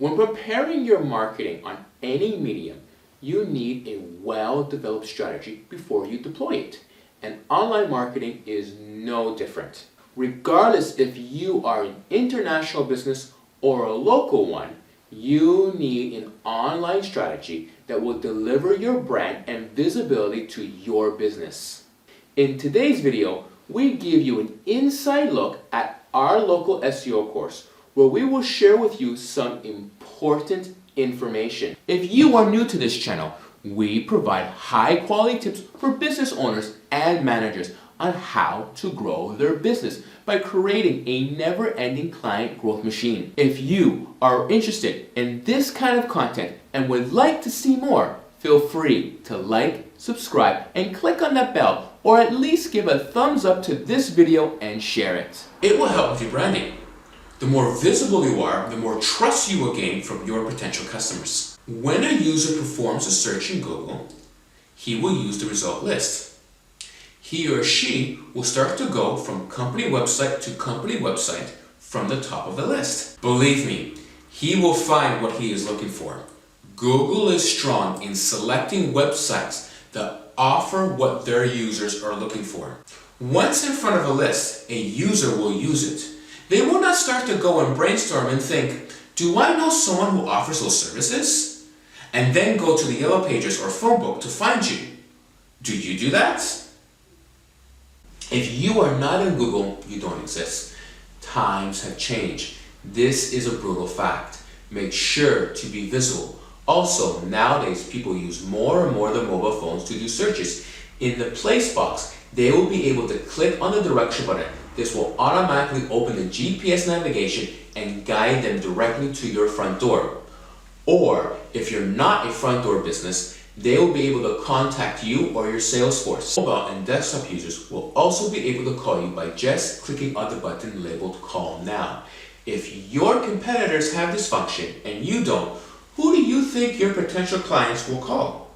When preparing your marketing on any medium, you need a well-developed strategy before you deploy it. And online marketing is no different. Regardless if you are an international business or a local one, you need an online strategy that will deliver your brand and visibility to your business. In today's video, we give you an inside look at our local SEO course, where we will share with you some important information. If you are new to this channel, we provide high quality tips for business owners and managers on how to grow their business by creating a never-ending client growth machine. If you are interested in this kind of content and would like to see more, feel free to like, subscribe, and click on that bell, or at least give a thumbs up to this video and share it. It will help with your branding. The more visible you are, the more trust you will gain from your potential customers. When a user performs a search in Google, he will use the result list. He or she will start to go from company website to company website from the top of the list. Believe me, he will find what he is looking for. Google is strong in selecting websites that offer what their users are looking for. Once in front of a list, a user will use it. They will not start to go and brainstorm and think, do I know someone who offers those services? And then go to the yellow pages or phone book to find you. Do you do that? If you are not in Google, you don't exist. Times have changed. This is a brutal fact. Make sure to be visible. Also, nowadays people use more and more the mobile phones to do searches. In the place box, they will be able to click on the direction button. This will automatically open the GPS navigation and guide them directly to your front door. Or, if you're not a front door business, they will be able to contact you or your sales force. Mobile and desktop users will also be able to call you by just clicking on the button labeled Call Now. If your competitors have this function and you don't, who do you think your potential clients will call?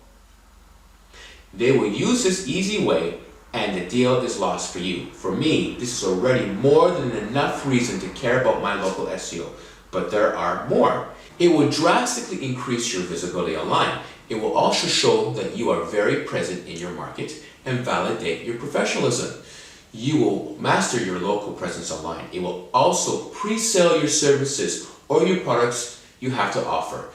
They will use this easy way and the deal is lost for you. For me, this is already more than enough reason to care about my local SEO, but there are more. It will drastically increase your visibility online. It will also show that you are very present in your market and validate your professionalism. You will master your local presence online. It will also pre-sell your services or your products you have to offer.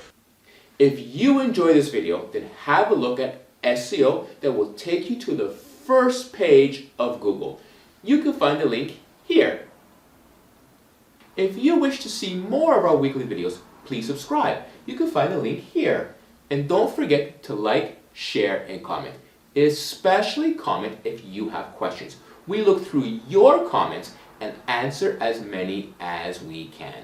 If you enjoy this video, then have a look at SEO that will take you to the first page of Google. You can find the link here. If you wish to see more of our weekly videos, please subscribe. You can find the link here. And don't forget to like, share, and comment. Especially comment if you have questions. We look through your comments and answer as many as we can.